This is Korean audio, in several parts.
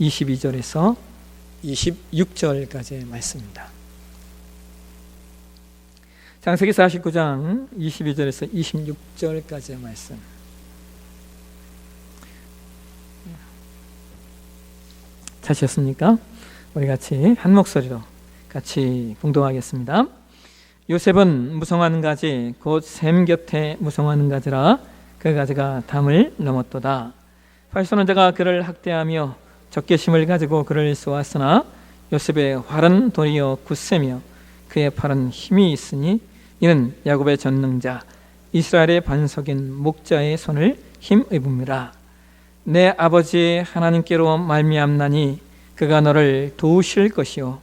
22절에서 26절까지의 말씀입니다. 창세기 49장 22절에서 26절까지의 말씀. 찾으셨습니까? 우리 같이 한 목소리로 같이 봉독하겠습니다. 요셉은 무성한 가지 곧 샘 곁에 무성한 가지라 그 가지가 담을 넘었도다. 팔쏘는 자가 그를 학대하며 적개심을 가지고 그를 쏘았으나 요셉의 활은 도리어 굳세며 그의 팔은 힘이 있으니 이는 야곱의 전능자 이스라엘의 반석인 목자의 손을 힘입음이라. 내 아버지 하나님께로 말미암나니 그가 너를 도우실 것이요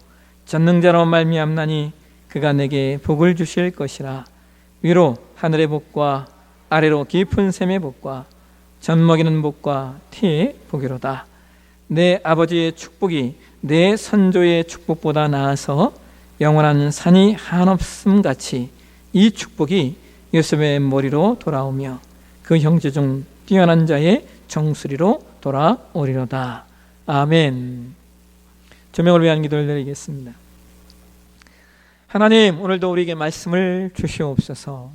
전능자로 말미암나니 그가 내게 복을 주실 것이라. 위로 하늘의 복과 아래로 깊은 샘의 복과 젖 먹이는 복과 티의 복이로다. 내 아버지의 축복이 내 선조의 축복보다 나아서 영원한 산이 한없음 같이 이 축복이 요셉의 머리로 돌아오며 그 형제 중 뛰어난 자의 정수리로 돌아오리로다. 아멘. 조명을 위한 기도를 드리겠습니다. 하나님, 오늘도 우리에게 말씀을 주시옵소서.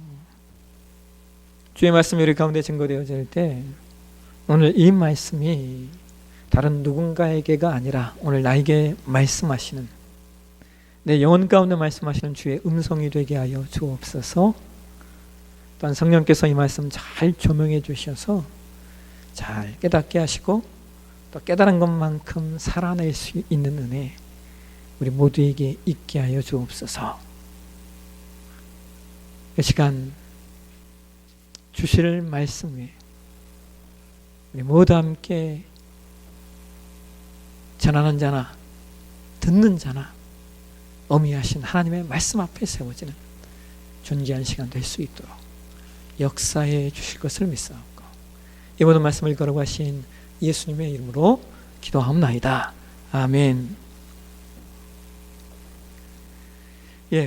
주의 말씀이 우리 가운데 증거되어질 때 오늘 이 말씀이 다른 누군가에게가 아니라 오늘 나에게 말씀하시는, 내 영혼 가운데 말씀하시는 주의 음성이 되게 하여 주옵소서. 또한 성령께서 이 말씀 잘 조명해 주셔서 잘 깨닫게 하시고 또 깨달은 것만큼 살아낼 수 있는 은혜 우리 모두에게 있게 하여 주옵소서. 이 시간 주실 말씀 위에 우리 모두 함께 전하는 자나 듣는 자나 어미하신 하나님의 말씀 앞에 세워지는 존귀한 시간 될 수 있도록 역사해 주실 것을 믿사옵고 이 모든 말씀을 걸어가신 예수님의 이름으로 기도하옵나이다. 아멘.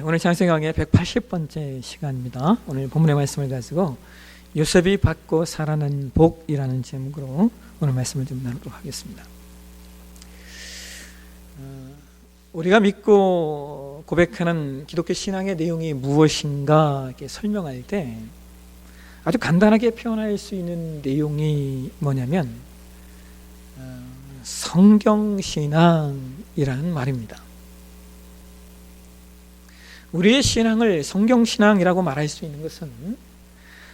오늘 창세기의 180번째 시간입니다. 오늘 본문의 말씀을 가지고 요셉이 받고 살아난 복이라는 제목으로 오늘 말씀을 좀 나누도록 하겠습니다. 우리가 믿고 고백하는 기독교 신앙의 내용이 무엇인가 이렇게 설명할 때 아주 간단하게 표현할 수 있는 내용이 뭐냐면 성경신앙이라는 말입니다. 우리의 신앙을 성경신앙이라고 말할 수 있는 것은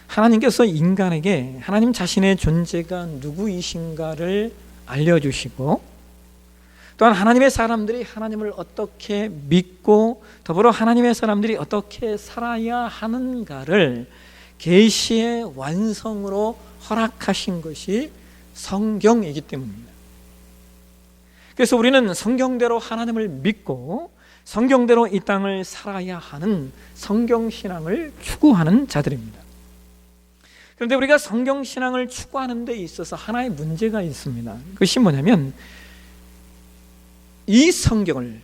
하나님께서 인간에게 하나님 자신의 존재가 누구이신가를 알려주시고 또한 하나님의 사람들이 하나님을 어떻게 믿고 더불어 하나님의 사람들이 어떻게 살아야 하는가를 계시의 완성으로 허락하신 것이 성경이기 때문입니다. 그래서 우리는 성경대로 하나님을 믿고 성경대로 이 땅을 살아야 하는 성경신앙을 추구하는 자들입니다. 그런데 우리가 성경신앙을 추구하는 데 있어서 하나의 문제가 있습니다. 그것이 뭐냐면 이 성경을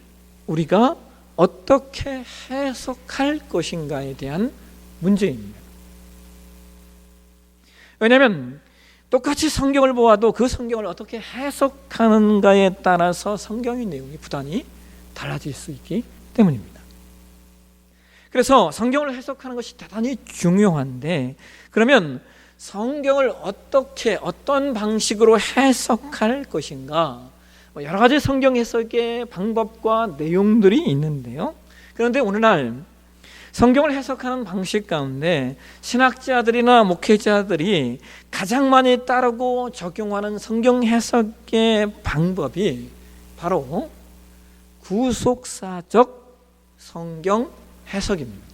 우리가 어떻게 해석할 것인가에 대한 문제입니다. 왜냐하면 똑같이 성경을 보아도 그 성경을 어떻게 해석하는가에 따라서 성경의 내용이 부단히 달라질 수 있기 때문입니다. 그래서 성경을 해석하는 것이 대단히 중요한데 그러면 성경을 어떻게 어떤 방식으로 해석할 것인가 여러 가지 성경 해석의 방법과 내용들이 있는데요. 그런데 오늘날 성경을 해석하는 방식 가운데 신학자들이나 목회자들이 가장 많이 따르고 적용하는 성경 해석의 방법이 바로 구속사적 성경 해석입니다.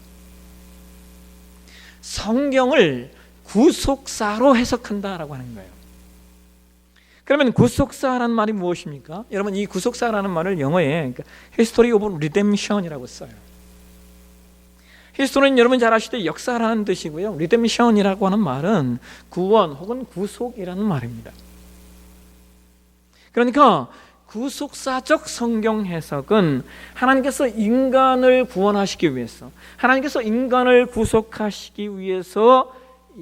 성경을 구속사로 해석한다라고 하는 거예요. 그러면 구속사라는 말이 무엇입니까? 여러분 이 구속사라는 말을 영어에 History of Redemption이라고 써요. 히스토리는 여러분 잘 아시듯이 역사라는 뜻이고요. Redemption이라고 하는 말은 구원 혹은 구속이라는 말입니다. 그러니까 구속사적 성경 해석은 하나님께서 인간을 구원하시기 위해서 하나님께서 인간을 구속하시기 위해서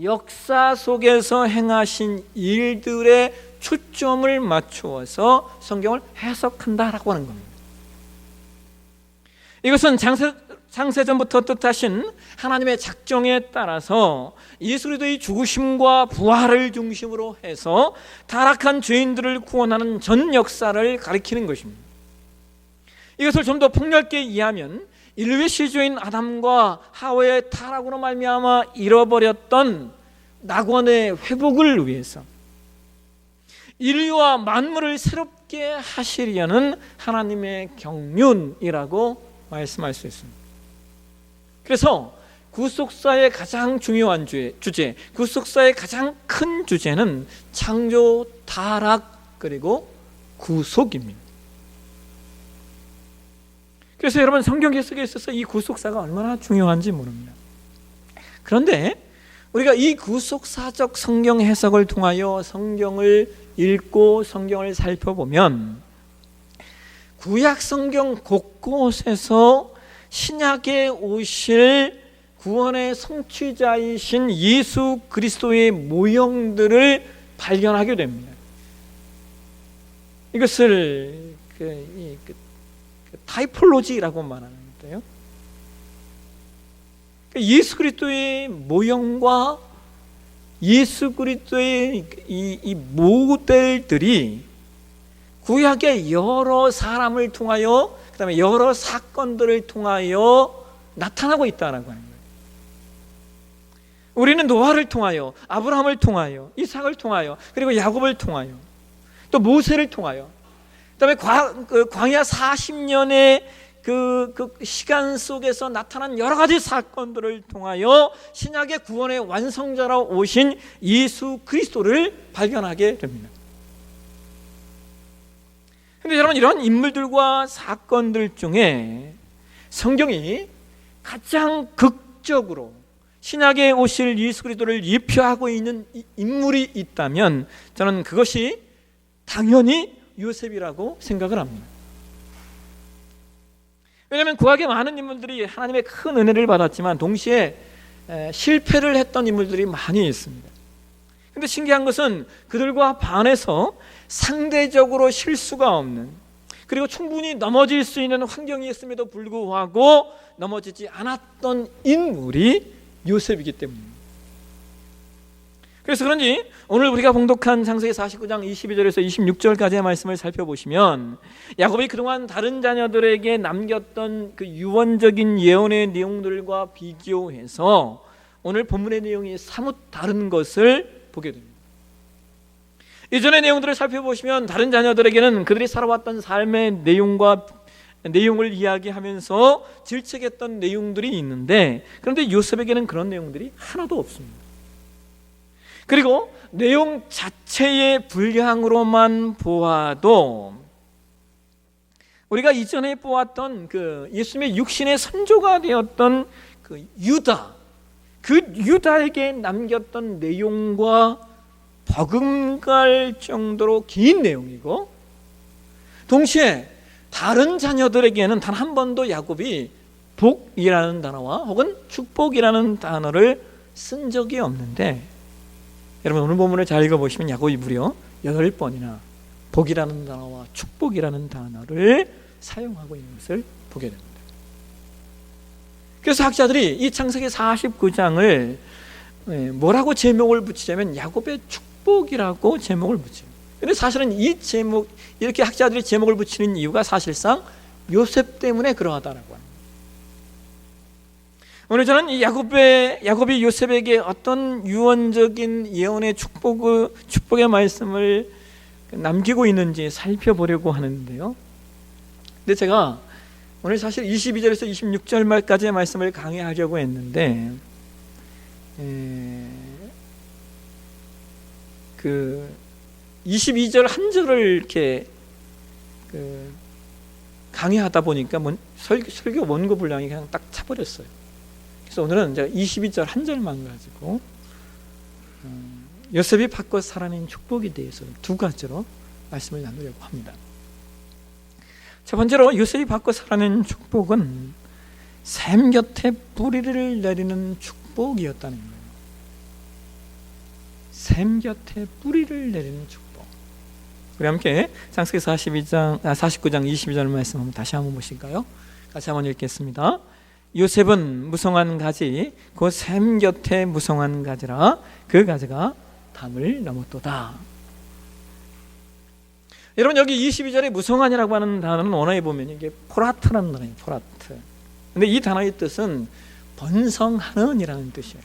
역사 속에서 행하신 일들의 초점을 맞추어서 성경을 해석한다라고 하는 겁니다. 이것은 창세전부터 뜻하신 하나님의 작정에 따라서 예수 그리스도의 죽으심과 부활을 중심으로 해서 타락한 죄인들을 구원하는 전 역사를 가리키는 것입니다. 이것을 좀 더 폭넓게 이해하면 인류의 시조인 아담과 하와의 타락으로 말미암아 잃어버렸던 낙원의 회복을 위해서 인류와 만물을 새롭게 하시려는 하나님의 경륜이라고 말씀할 수 있습니다. 그래서 구속사의 가장 중요한 주제, 구속사의 가장 큰 주제는 창조, 타락, 그리고 구속입니다. 그래서 여러분, 성경 해석에 있어서 이 구속사가 얼마나 중요한지 모릅니다. 그런데 우리가 이 구속사적 성경 해석을 통하여 성경을 읽고 성경을 살펴보면 구약 성경 곳곳에서 신약에 오실 구원의 성취자이신 예수 그리스도의 모형들을 발견하게 됩니다. 이것을 타이폴로지라고 말하는데요. 예수 그리스도의 모형과 예수 그리스도의 이 모델들이 구약의 여러 사람을 통하여, 그 다음에 여러 사건들을 통하여 나타나고 있다는 거예요. 우리는 노아를 통하여, 아브라함을 통하여, 이삭을 통하여, 그리고 야곱을 통하여, 또 모세를 통하여, 그 다음에 광야 40년의 그 시간 속에서 나타난 여러 가지 사건들을 통하여 신약의 구원의 완성자로 오신 예수 그리스도를 발견하게 됩니다. 그런데 여러분, 이런 인물들과 사건들 중에 성경이 가장 극적으로 신약에 오실 예수 그리스도를 예표하고 있는 인물이 있다면 저는 그것이 당연히 요셉이라고 생각을 합니다. 왜냐하면 구약의 많은 인물들이 하나님의 큰 은혜를 받았지만 동시에 실패를 했던 인물들이 많이 있습니다. 그런데 신기한 것은 그들과 반해서 상대적으로 실수가 없는, 그리고 충분히 넘어질 수 있는 환경이 있음에도 불구하고 넘어지지 않았던 인물이 요셉이기 때문입니다. 그래서 그런지 오늘 우리가 봉독한 창세기 49장 22절에서 26절까지의 말씀을 살펴보시면 야곱이 그동안 다른 자녀들에게 남겼던 그 유언적인 예언의 내용들과 비교해서 오늘 본문의 내용이 사뭇 다른 것을 보게 됩니다. 이전의 내용들을 살펴보시면 다른 자녀들에게는 그들이 살아왔던 삶의 내용을 이야기하면서 질책했던 내용들이 있는데, 그런데 요셉에게는 그런 내용들이 하나도 없습니다. 그리고 내용 자체의 분량으로만 보아도 우리가 이전에 보았던 그 예수님의 육신의 선조가 되었던 그 유다에게 남겼던 내용과 버금갈 정도로 긴 내용이고, 동시에 다른 자녀들에게는 단 한 번도 야곱이 복이라는 단어와 혹은 축복이라는 단어를 쓴 적이 없는데, 여러분 오늘 본문을 잘 읽어보시면 야곱이 무려 8번이나 복이라는 단어와 축복이라는 단어를 사용하고 있는 것을 보게 됩니다. 그래서 학자들이 이 창세기 49장을 뭐라고 제목을 붙이자면 야곱의 축복이라고 제목을 붙여요. 그런데 사실은 이 제목, 이렇게 학자들이 제목을 붙이는 이유가 사실상 요셉 때문에 그러하다라고 합니다. 오늘 저는 이 야곱이 요셉에게 어떤 유언적인 예언의 축복의 말씀을 남기고 있는지 살펴보려고 하는데요. 근데 제가 오늘 사실 22절에서 26절 말까지의 말씀을 강의하려고 했는데 그 22절 한 절을 이렇게 강의하다 보니까 설교 원고 분량이 그냥 딱 차버렸어요. 그래서 오늘은 제가 22절 한 절만 가지고 요셉이 바꿔 살아낸 축복에 대해서 두 가지로 말씀을 나누려고 합니다. 첫 번째로 요셉이 바꿔 살아낸 축복은 샘 곁에 뿌리를 내리는 축복이었다는 거예요. 샘 곁에 뿌리를 내리는 축복. 우리 함께 창세기 49장 22절 말씀 한번 다시 한번 보실까요? 같이 한번 읽겠습니다. 요셉은 무성한 가지 곧 샘 곁에 무성한 가지라 그 가지가 담을 넘었도다. 여러분, 여기 22절에 무성한이라고 하는 단어는 원어에 보면 이게 포라트라는 단어예요. 포라트. 근데 이 단어의 뜻은 번성하는 이라는 뜻이에요.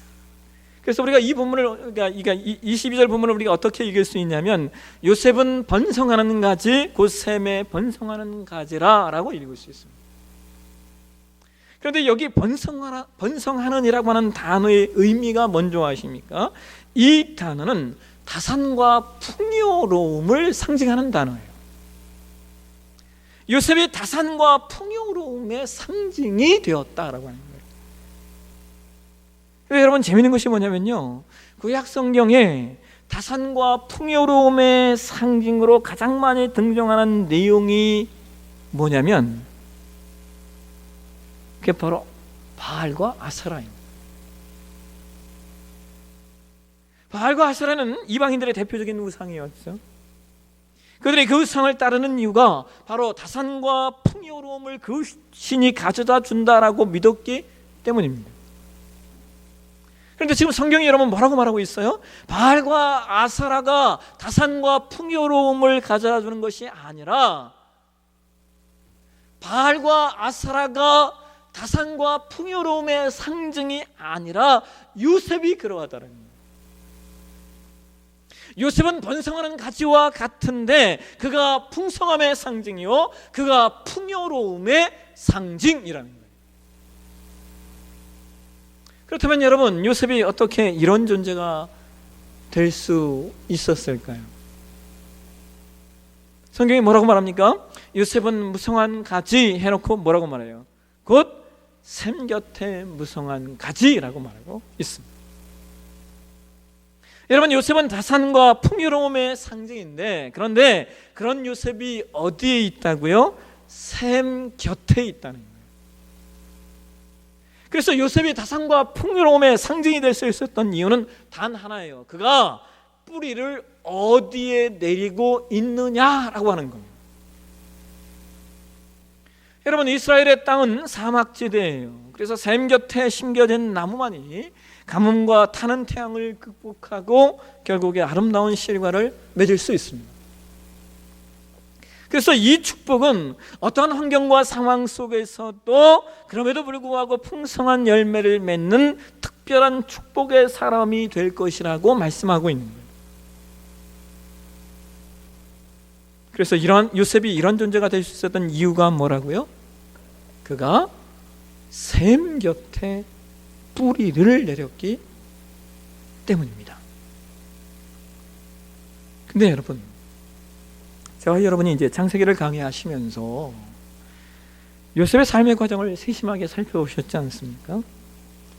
그래서 우리가 이 본문을, 그러니까 22절 본문을 우리가 어떻게 읽을 수 있냐면, 요셉은 번성하는 가지 곧 샘에 번성하는 가지라 라고 읽을 수 있습니다. 그런데 여기 번성하는 이라고 하는 단어의 의미가 뭔지 아십니까? 이 단어는 다산과 풍요로움을 상징하는 단어예요. 요셉이 다산과 풍요로움의 상징이 되었다라고 하는 거예요. 그래서 여러분, 재미있는 것이 뭐냐면요, 구약 성경에 다산과 풍요로움의 상징으로 가장 많이 등장하는 내용이 뭐냐면 그게 바로 바알과 아세라입니다. 바알과 아세라는 이방인들의 대표적인 우상이었죠. 그들이 그 우상을 따르는 이유가 바로 다산과 풍요로움을 그 신이 가져다 준다라고 믿었기 때문입니다. 그런데 지금 성경이 여러분 뭐라고 말하고 있어요? 바알과 아세라가 다산과 풍요로움을 가져다 주는 것이 아니라 바알과 아세라가 다산과 풍요로움의 상징이 아니라 요셉이 그러하다는 거예요. 요셉은 번성하는 가지와 같은데 그가 풍성함의 상징이요, 그가 풍요로움의 상징이라는 거예요. 그렇다면 여러분, 요셉이 어떻게 이런 존재가 될 수 있었을까요? 성경이 뭐라고 말합니까? 요셉은 무성한 가지 해놓고 뭐라고 말해요? 곧 샘 곁에 무성한 가지라고 말하고 있습니다. 여러분, 요셉은 다산과 풍요로움의 상징인데, 그런데 그런 요셉이 어디에 있다고요? 샘 곁에 있다는 거예요. 그래서 요셉이 다산과 풍요로움의 상징이 될 수 있었던 이유는 단 하나예요. 그가 뿌리를 어디에 내리고 있느냐라고 하는 겁니다. 여러분, 이스라엘의 땅은 사막지대예요. 그래서 샘 곁에 심겨진 나무만이 가뭄과 타는 태양을 극복하고 결국에 아름다운 실과를 맺을 수 있습니다. 그래서 이 축복은 어떠한 환경과 상황 속에서도 그럼에도 불구하고 풍성한 열매를 맺는 특별한 축복의 사람이 될 것이라고 말씀하고 있는 거예요. 그래서 요셉이 이런 존재가 될 수 있었던 이유가 뭐라고요? 그가 샘 곁에 뿌리를 내렸기 때문입니다. 근데 여러분, 제가 여러분이 이제 창세기를 강의하시면서 요셉의 삶의 과정을 세심하게 살펴보셨지 않습니까?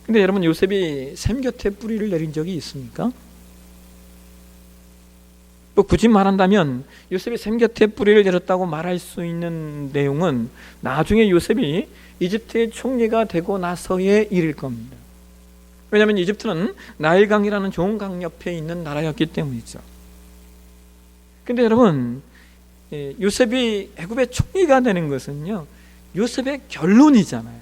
근데 여러분, 요셉이 샘 곁에 뿌리를 내린 적이 있습니까? 또 굳이 말한다면 요셉이 샘 곁에 뿌리를 내렸다고 말할 수 있는 내용은 나중에 요셉이 이집트의 총리가 되고 나서의 일일 겁니다. 왜냐하면 이집트는 나일강이라는 좋은 강 옆에 있는 나라였기 때문이죠. 근데 여러분, 요셉이 애굽의 총리가 되는 것은요, 요셉의 결론이잖아요.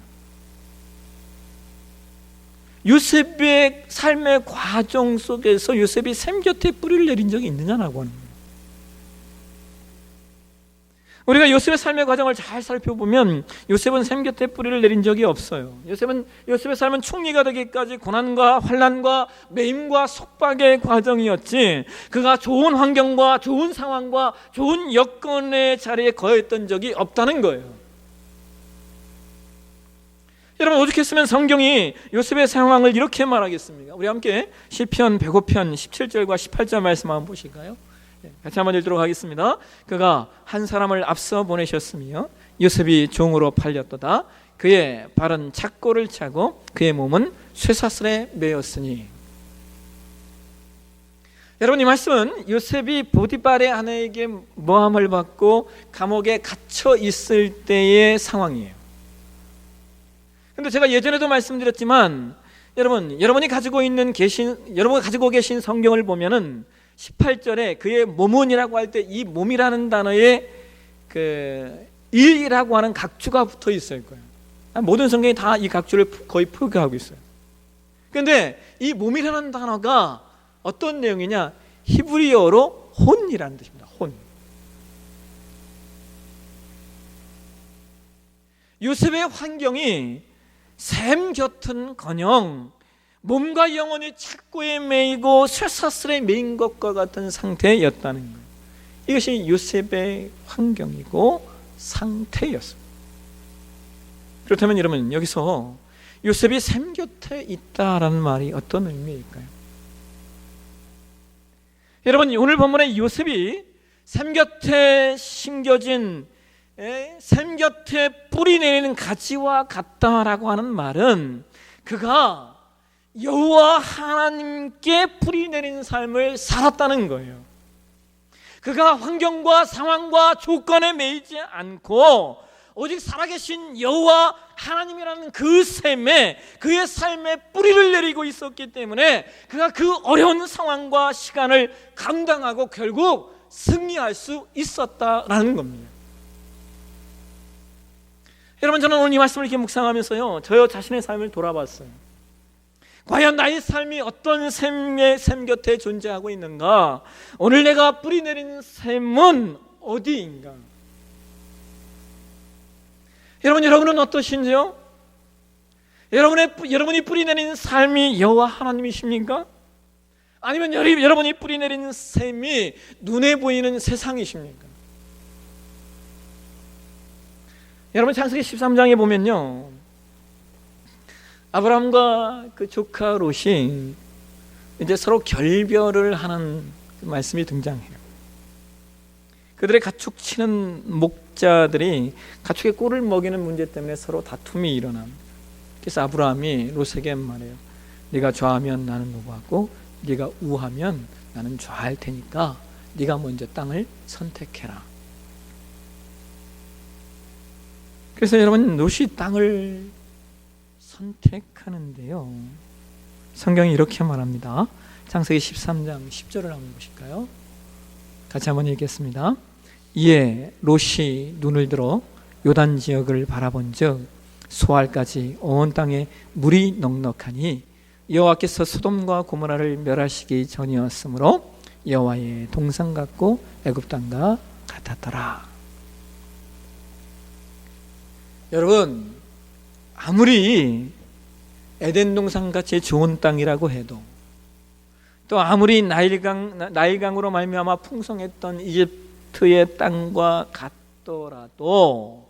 요셉의 삶의 과정 속에서 요셉이 샘 곁에 뿌리를 내린 적이 있느냐라고 하는 거예요. 우리가 요셉의 삶의 과정을 잘 살펴보면 요셉은 샘 곁에 뿌리를 내린 적이 없어요. 요셉의 삶은 총리가 되기까지 고난과 환난과 매임과 속박의 과정이었지, 그가 좋은 환경과 좋은 상황과 좋은 여건의 자리에 거했던 적이 없다는 거예요. 여러분, 어떻게 쓰면 성경이 요셉의 상황을 이렇게 말하겠습니까? 우리 함께 시편 105편 17절과 18절 말씀 한번 보실까요? 같이 한번 읽도록 하겠습니다. 그가 한 사람을 앞서 보내셨으며 요셉이 종으로 팔렸도다. 그의 발은 착고를 차고 그의 몸은 쇠사슬에 매였으니. 여러분, 이 말씀은 요셉이 보디발의 아내에게 모함을 받고 감옥에 갇혀 있을 때의 상황이에요. 근데 제가 예전에도 말씀드렸지만 여러분이 가지고 계신 성경을 보면은 18절에 그의 몸은이라고 할 때 이 몸이라는 단어에 그 일이라고 하는 각주가 붙어 있을 거예요. 모든 성경이 다 이 각주를 거의 표기하고 있어요. 그런데 이 몸이라는 단어가 어떤 내용이냐? 히브리어로 혼이라는 뜻입니다. 혼. 요셉의 환경이 샘 곁은커녕 몸과 영혼이 착고에 매이고 쇠사슬에 매인 것과 같은 상태였다는 거예요. 이것이 요셉의 환경이고 상태였습니다. 그렇다면 여러분, 여기서 요셉이 샘 곁에 있다라는 말이 어떤 의미일까요? 여러분, 오늘 본문에 요셉이 샘 곁에 심겨진 샘 곁에 뿌리 내리는 가지와 같다라고 하는 말은 그가 여호와 하나님께 뿌리 내리는 삶을 살았다는 거예요. 그가 환경과 상황과 조건에 매이지 않고 오직 살아계신 여호와 하나님이라는 그 샘에 그의 삶에 뿌리를 내리고 있었기 때문에 그가 그 어려운 상황과 시간을 감당하고 결국 승리할 수 있었다라는 겁니다. 여러분, 저는 오늘 이 말씀을 이렇게 묵상하면서요, 저 자신의 삶을 돌아봤어요. 과연 나의 삶이 어떤 샘 곁에 존재하고 있는가? 오늘 내가 뿌리 내린 샘은 어디인가? 여러분은 어떠신지요? 여러분이 뿌리 내린 삶이 여호와 하나님이십니까? 아니면 여러분이 뿌리 내린 샘이 눈에 보이는 세상이십니까? 여러분, 창세기 13장에 보면요, 아브라함과 그 조카 롯이 이제 서로 결별을 하는 말씀이 등장해요. 그들의 가축 치는 목자들이 가축의 꼴을 먹이는 문제 때문에 서로 다툼이 일어납니다. 그래서 아브라함이 롯에게 말해요. 네가 좌하면 나는 우하고 네가 우하면 나는 좌할 테니까 네가 먼저 땅을 선택해라. 그래서 여러분, 롯이 땅을 선택하는데요, 성경이 이렇게 말합니다. 창세기 13장 10절을 한번 보실까요? 같이 한번 읽겠습니다. 이에 롯이 눈을 들어 요단 지역을 바라본즉 소알까지 온 땅에 물이 넉넉하니 여호와께서 소돔과 고모라를 멸하시기 전이었으므로 여호와의 동산 같고 애굽 땅과 같았더라. 여러분, 아무리 에덴 동산같이 좋은 땅이라고 해도, 또 아무리 나일강으로 말미암아 풍성했던 이집트의 땅과 같더라도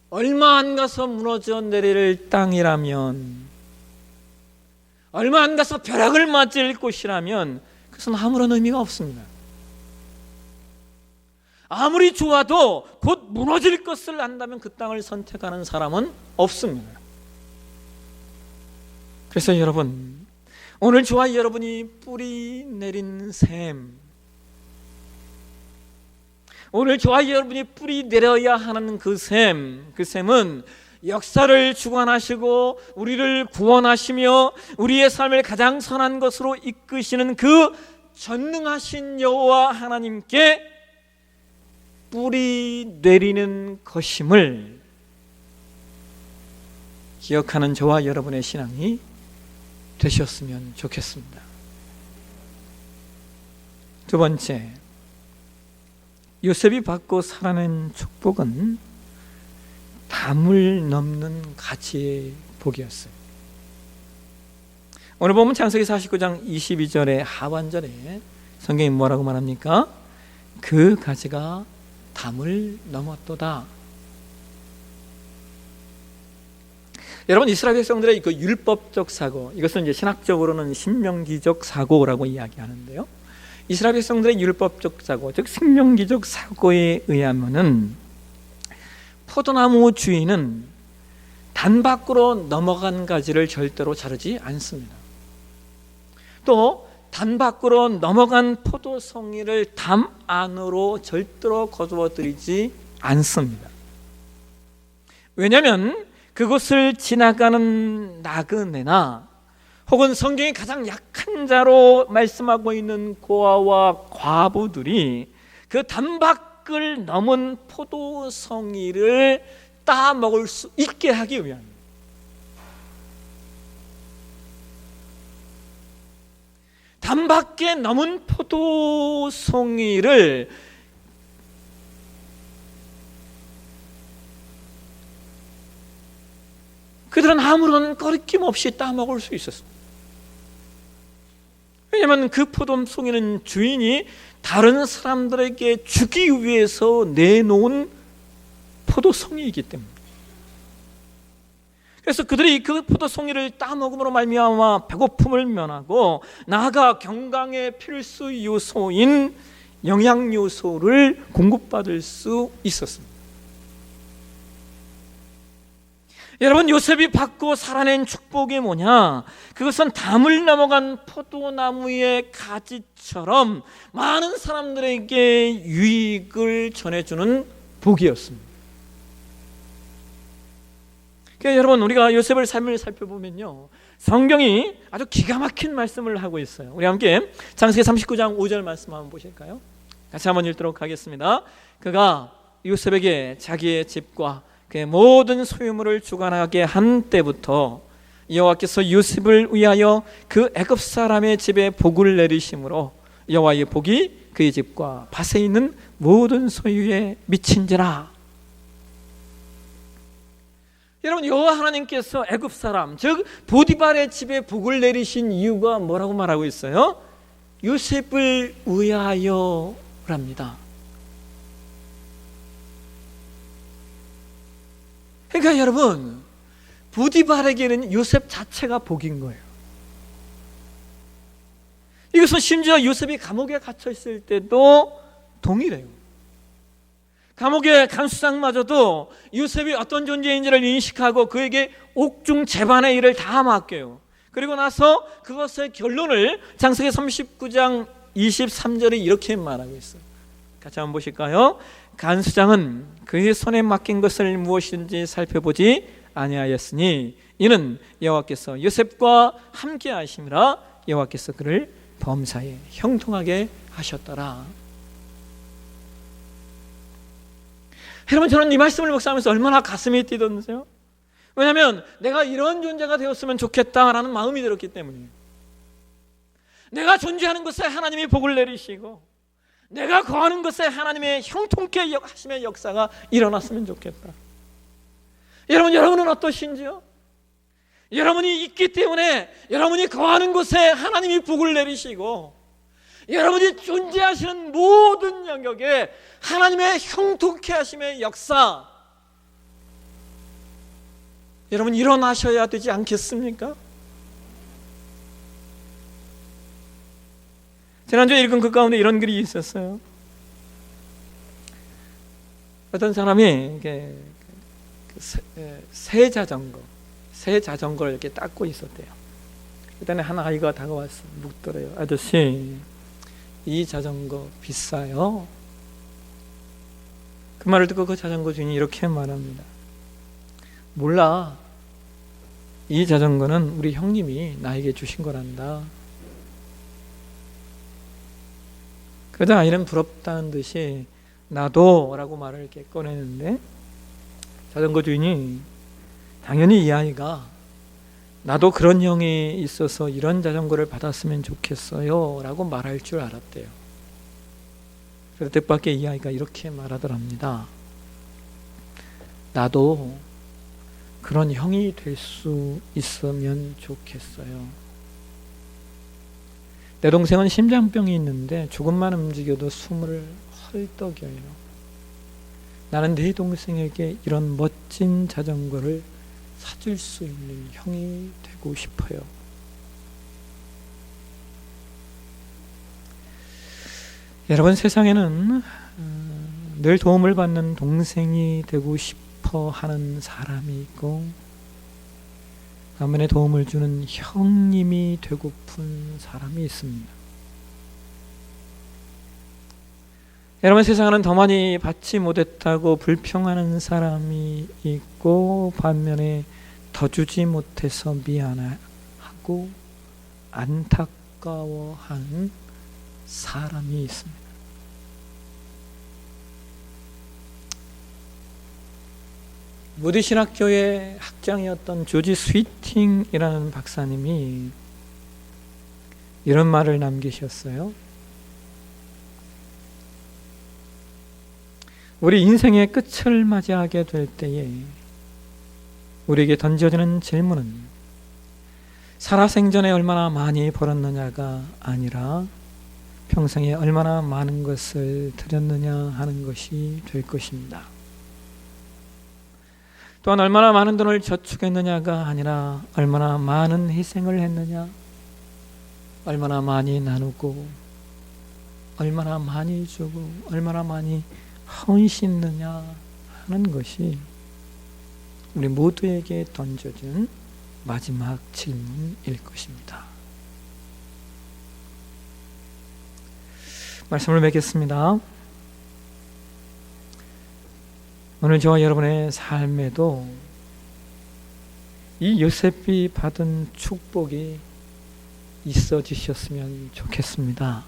얼마 안 가서 무너져 내릴 땅이라면, 얼마 안 가서 벼락을 맞을 곳이라면 그것은 아무런 의미가 없습니다. 아무리 좋아도 곧 무너질 것을 안다면 그 땅을 선택하는 사람은 없습니다. 그래서 여러분, 오늘 저와 여러분이 뿌리 내린 샘, 오늘 저와 여러분이 뿌리 내려야 하는 그 샘은 역사를 주관하시고 우리를 구원하시며 우리의 삶을 가장 선한 것으로 이끄시는 그 전능하신 여호와 하나님께 뿌리 내리는 것임을 기억하는 저와 여러분의 신앙이 되셨으면 좋겠습니다. 두 번째, 요셉이 받고 살아낸 축복은 담을 넘는 가치의 복이었어요. 오늘 보면 창세기 49장 22절의 하반절에 성경이 뭐라고 말합니까? 그 가지가 담을 넘었도다. 여러분, 이스라엘 백성들의 그 율법적 사고, 이것은 이제 신학적으로는 신명기적 사고라고 이야기하는데요, 이스라엘 백성들의 율법적 사고, 즉 신명기적 사고에 의하면은 포도나무 주인은 단 밖으로 넘어간 가지를 절대로 자르지 않습니다. 또 단 밖으로 넘어간 포도송이를 담 안으로 절대로 거두어들이지 않습니다. 왜냐하면 그곳을 지나가는 나그네나 혹은 성경이 가장 약한 자로 말씀하고 있는 고아와 과부들이 그 단박을 넘은 포도송이를 따 먹을 수 있게 하기 위함. 단박에 넘은 포도송이를 그들은 아무런 거리낌 없이 따 먹을 수 있었습니다. 왜냐하면 그 포도송이는 주인이 다른 사람들에게 주기 위해서 내놓은 포도송이이기 때문에. 그래서 그들이 그 포도송이를 따먹음으로 말미암아 배고픔을 면하고 나아가 건강의 필수 요소인 영양요소를 공급받을 수 있었습니다. 여러분, 요셉이 받고 살아낸 축복이 뭐냐? 그것은 담을 넘어간 포도나무의 가지처럼 많은 사람들에게 유익을 전해주는 복이었습니다. 그러니까 여러분, 우리가 요셉의 삶을 살펴보면요, 성경이 아주 기가 막힌 말씀을 하고 있어요. 우리 함께 창세기 39장 5절 말씀 한번 보실까요? 같이 한번 읽도록 하겠습니다. 그가 요셉에게 자기의 집과 그의 모든 소유물을 주관하게 한 때부터 여호와께서 요셉을 위하여 그 애굽 사람의 집에 복을 내리심으로 여호와의 복이 그의 집과 밭에 있는 모든 소유에 미친지라. 여러분, 여호와 하나님께서 애굽 사람, 즉 보디발의 집에 복을 내리신 이유가 뭐라고 말하고 있어요? 요셉을 위하여랍니다. 그러니까 여러분, 보디발에게는 요셉 자체가 복인 거예요. 이것은 심지어 요셉이 감옥에 갇혀 있을 때도 동일해요. 감옥의 간수장마저도 요셉이 어떤 존재인지를 인식하고 그에게 옥중 재반의 일을 다 맡겨요. 그리고 나서 그것의 결론을 창세기 39장 23절에 이렇게 말하고 있어요. 같이 한번 보실까요? 간수장은 그의 손에 맡긴 것을 무엇인지 살펴보지 아니하였으니 이는 여호와께서 요셉과 함께 하심이라 여호와께서 그를 범사에 형통하게 하셨더라. 여러분, 저는 이 말씀을 묵상하면서 얼마나 가슴이 뛰던데요. 왜냐하면 내가 이런 존재가 되었으면 좋겠다라는 마음이 들었기 때문이에요. 내가 존재하는 곳에 하나님이 복을 내리시고 내가 거하는 곳에 하나님의 형통케 하심의 역사가 일어났으면 좋겠다. 여러분은 어떠신지요? 여러분이 있기 때문에 여러분이 거하는 곳에 하나님이 복을 내리시고 여러분이 존재하시는 모든 영역에 하나님의 형통케 하심의 역사, 여러분 일어나셔야 되지 않겠습니까? 지난주에 읽은 그 가운데 이런 글이 있었어요. 어떤 사람이 새 자전거를 이렇게 닦고 있었대요. 그다음에 한 아이가 다가와서 묻더래요. 아저씨, 이 자전거 비싸요? 그 말을 듣고 그 자전거 주인이 이렇게 말합니다. 몰라. 이 자전거는 우리 형님이 나에게 주신 거란다. 그러자 아이는 부럽다는 듯이 나도 라고 말을 이렇게 꺼내는데 자전거 주인이 당연히 이 아이가 나도 그런 형이 있어서 이런 자전거를 받았으면 좋겠어요 라고 말할 줄 알았대요. 그래서 뜻밖의 이 아이가 이렇게 말하더랍니다. 나도 그런 형이 될 수 있으면 좋겠어요. 내 동생은 심장병이 있는데 조금만 움직여도 숨을 헐떡여요. 나는 내 동생에게 이런 멋진 자전거를 사줄 수 있는 형이 되고 싶어요. 여러분, 세상에는 늘 도움을 받는 동생이 되고 싶어 하는 사람이 있고 반면에 도움을 주는 형님이 되고픈 사람이 있습니다. 여러분, 세상에는 더 많이 받지 못했다고 불평하는 사람이 있고 반면에 더 주지 못해서 미안하고 안타까워하는 사람이 있습니다. 모디 신학교의 학장이었던 조지 스위팅이라는 박사님이 이런 말을 남기셨어요. 우리 인생의 끝을 맞이하게 될 때에 우리에게 던져지는 질문은 살아생전에 얼마나 많이 벌었느냐가 아니라 평생에 얼마나 많은 것을 드렸느냐 하는 것이 될 것입니다. 또한 얼마나 많은 돈을 저축했느냐가 아니라 얼마나 많은 희생을 했느냐, 얼마나 많이 나누고 얼마나 많이 주고 얼마나 많이 헌신느냐 하는 것이 우리 모두에게 던져진 마지막 질문일 것입니다. 말씀을 맺겠습니다. 오늘 저와 여러분의 삶에도 이 요셉이 받은 축복이 있어지셨으면 좋겠습니다.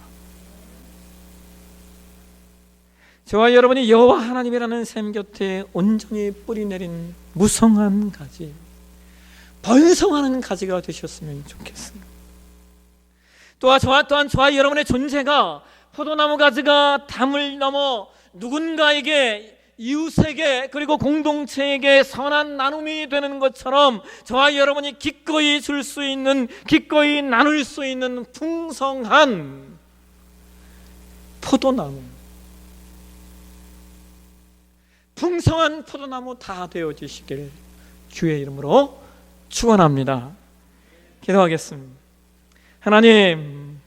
저와 여러분이 여호와 하나님이라는 샘 곁에 온전히 뿌리 내린 무성한 가지, 번성하는 가지가 되셨으면 좋겠습니다. 또한 저와 여러분의 존재가 포도나무 가지가 담을 넘어 누군가에게, 이웃에게, 그리고 공동체에게 선한 나눔이 되는 것처럼 저와 여러분이 기꺼이 줄 수 있는, 기꺼이 나눌 수 있는 풍성한 포도나무, 풍성한 포도나무 다 되어지시길 주의 이름으로 축원합니다. 기도하겠습니다. 하나님,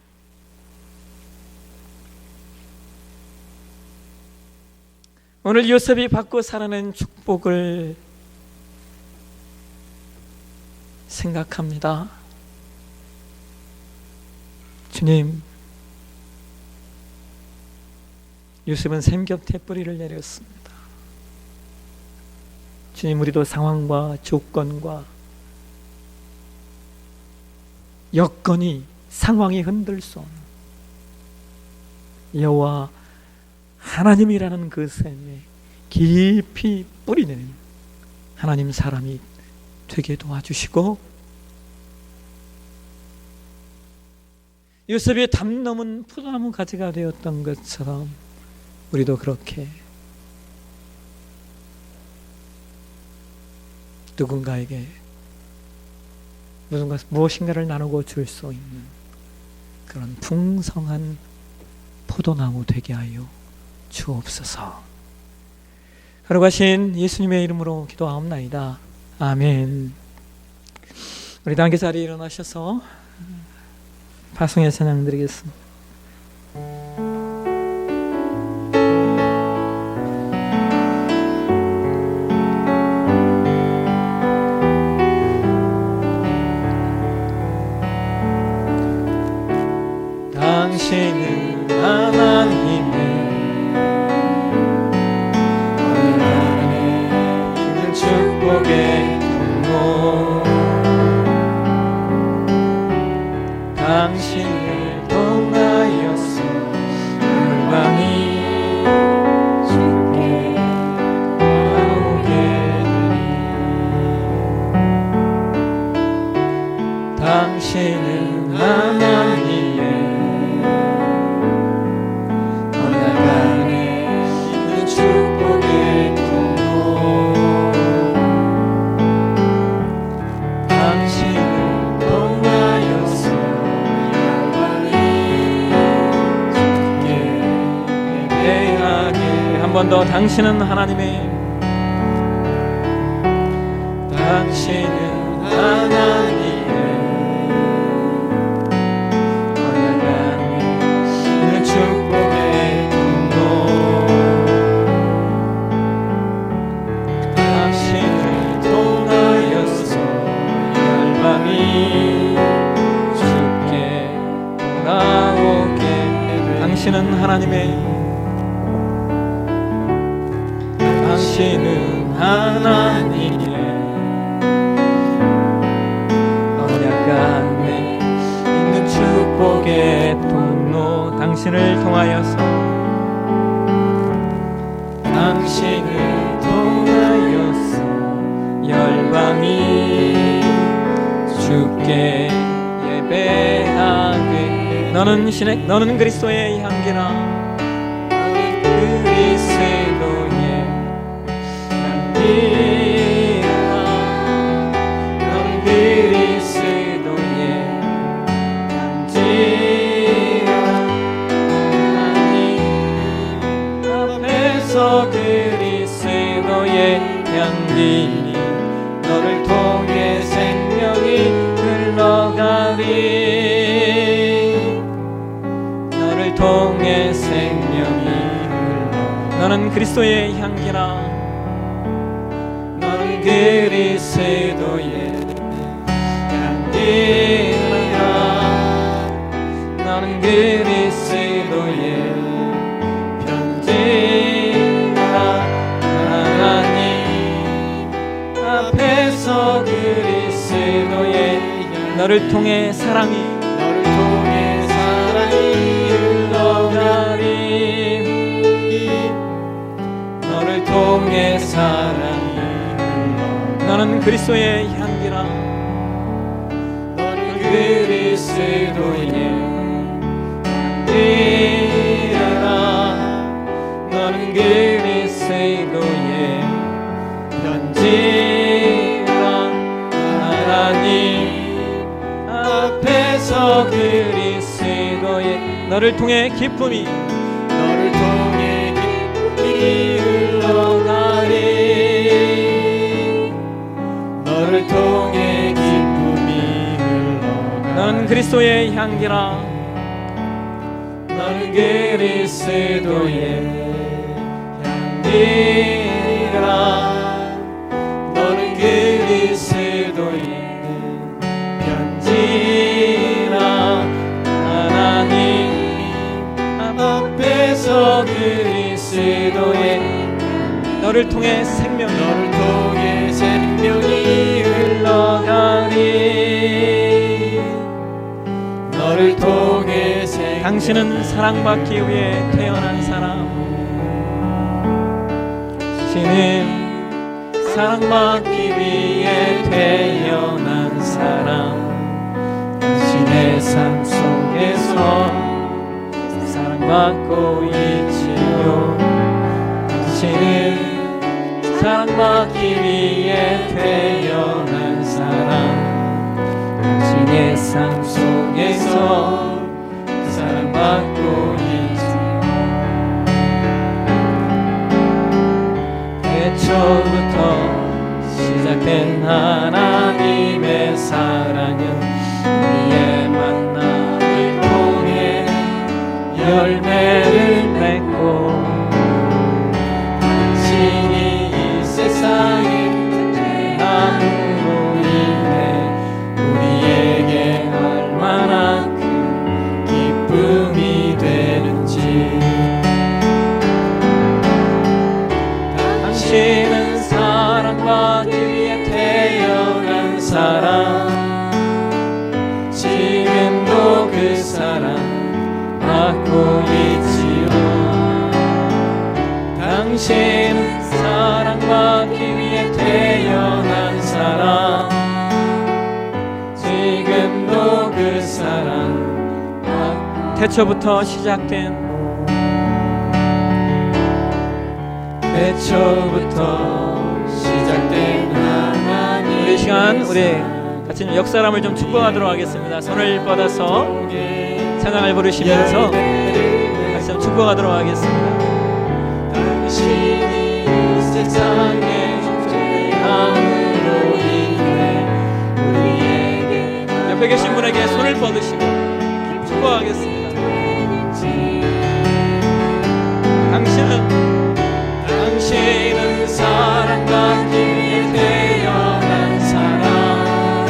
오늘 요셉이 받고 살아낸 축복을 생각합니다. 주님, 요셉은 샘 곁에 뿌리를 내렸습니다. 주님, 우리도 상황과 조건과 여건이, 상황이 흔들 수 없는 여호와 하나님이라는 그 샘에 깊이 뿌리내는 하나님 사람이 되게 도와주시고, 요셉이 담 넘은 포도나무 가지가 되었던 것처럼 우리도 그렇게 누군가에게 무엇인가를 나누고 줄 수 있는 그런 풍성한 포도나무 되게 하여 주옵소서. 걸어가신 예수님의 이름으로 기도하옵나이다. 아멘. 우리 다 함께 자리에 일어나셔서 파송의 찬양 드리겠습니다. 당신은 하나님의 축복의 통로, 당신을 통하여서 열방이 주께 나오게 되니, 당신은 하나님의 언약 안에 있는 축복의 통로, 한 번 더. 당신은 하나님의, 당신은 하나님의 언약 안에 있는 축복의 통로, 당신을 통하여서 열방이 주께 돌아오게 되. 당신은 하나님의, 당신은 하나님의 언약 안에 있는 복의 통로 당신을 통하여서 열방이 주께 예배하되 너는 그리스도의 향기라 그리스도의 향기라 너는 그리스도의 향기라 하나님 앞에서 그리스도의 향기 너를 통해 생명이 흘러가리 너를 통해 생명이 흘러 너는 그리스도의 향기라 너는 그리스도의 향기라 너는 그리스도의 편지라 하나님 앞에서 그리스도의 너를 통해 사랑이 흘러가리 너를 통해 사랑이 흘러가리 너는 그리스도의 향기라 너는 그리스도의 향기라 너는 그리스도의 편지라 하나님 앞에서 그리스도의 너를 통해 기쁨이 흘러가리 너를 통해 기쁨이 흘러가리 너는 그리스도의 향기라 너는 그리스도의 향기라 너는 그리스도의 편지라 하나님 앞에서 그리스도의 너를 통해 생명이 흘러가리 너를 통해 당신은 사랑받기 위해 태어난 사람 당신은 사랑받기 위해 태어난 사람 당신의 삶 속에서 사랑받고 있지요 당신은 사랑받기 위해 태어난 사람 당신의 삶 속에서 사랑받고 있지요 애초부터 시작된 하나님의 사랑은 우리의 만남을 통해 열매를 맺고 당신이 이 세상에 태어남으로 인해 우리에게 얼마나 큰 기쁨이 되는지 당신은 사랑받기 위해 태어난 사람 지금도 그 사랑 받고 있지요 당신은 사랑받기 위해 태어난 사람 지금도 그 사랑 받고 태초부터 시작된 하나님 우리 시간 우리 같이 옆사람을 좀 축복하도록 하겠습니다. 손을 뻗어서 찬양을 부르시면서 같이 좀 축복하도록 하겠습니다. 당신이 세상에 죄함으로 인해 우리에게 옆에 계신 분에게 손을 뻗으시고 축복하겠습니다. 당신은 사랑받기 위해 태어난 사람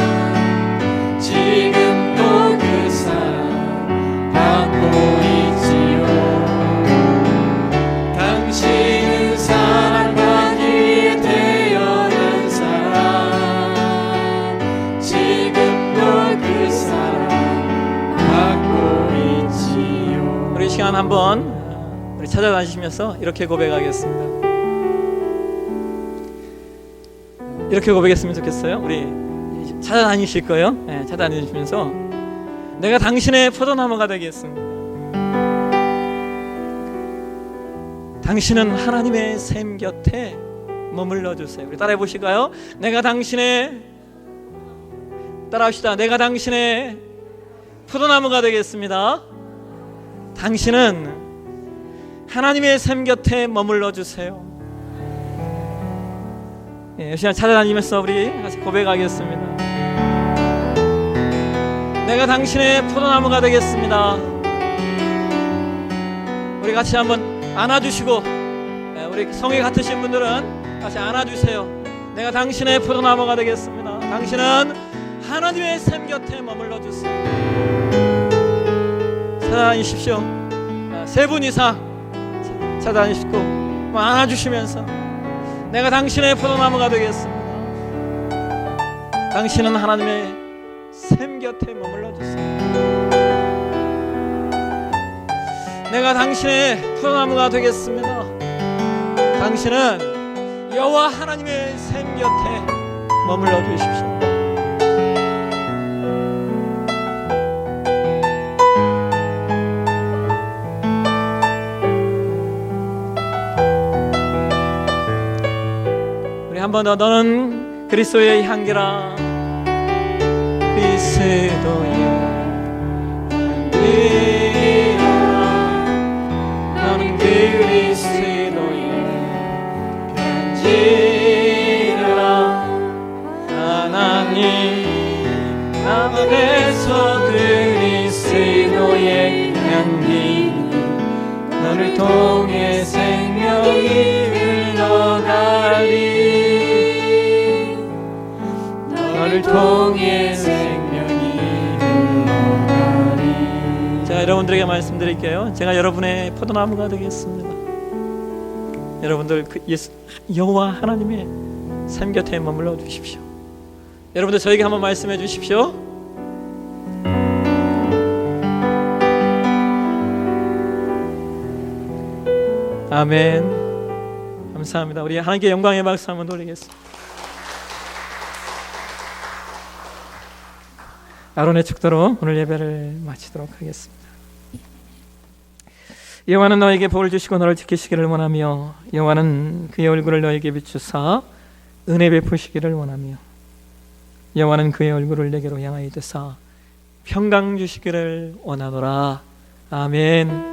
지금도 그 사랑 받고 있지요 당신은 사랑받기 위해 태어난 사람 지금도 그 사랑 받고 한번 우리 찾아다니시면서 이렇게 고백하겠습니다. 이렇게 고백했으면 좋겠어요. 우리 찾아다니실 거예요. 네, 찾아다니시면서 내가 당신의 포도나무가 되겠습니다. 당신은 하나님의 샘 곁에 머물러 주세요. 우리 따라해 보실까요? 내가 당신의, 따라합시다. 내가 당신의 포도나무가 되겠습니다. 당신은 하나님의 샘 곁에 머물러 주세요. 이 시간 찾아다니면서 우리 같이 고백하겠습니다. 내가 당신의 포도나무가 되겠습니다. 우리 같이 한번 안아주시고, 우리 성이 같으신 분들은 같이 안아주세요. 내가 당신의 포도나무가 되겠습니다. 당신은 하나님의 샘 곁에 머물러 주세요. 찾아다니십시오. 3분 이상 찾아다니시고 안아주시면서 내가 당신의 포도나무가 되겠습니다. 당신은 하나님의 샘 곁에 머물러 주세요. 내가 당신의 포도나무가 되겠습니다. 당신은 여호와 하나님의 샘 곁에 머물러 주십시오. 우리 한 번 더. 너는 그리스도의 향기라. 그리스도의 향기라. 너는 그리스도의 편지라. 하나님 안에서 그리스도의 향기 너를 통해 생명이 흘러가리. 너를 통해 생명이 흘러가리. 자, 여러분들에게 말씀드릴게요. 제가 여러분의 포도나무가 되겠습니다. 여러분들 그 여호와 하나님의 샘 곁에 머물러 주십시오. 여러분들 저에게 한번 말씀해 주십시오. 아멘. 감사합니다. 우리 하나님께 영광의 박수 한번 돌리겠습니다. 아론의 축도로 오늘 예배를 마치도록 하겠습니다. 여호와는 너에게 복을 주시고 너를 지키시기를 원하며 여호와는 그의 얼굴을 너에게 비추사 은혜 베푸시기를 원하며 여호와는 그의 얼굴을 내게로 향하여 드사 평강 주시기를 원하노라. 아멘.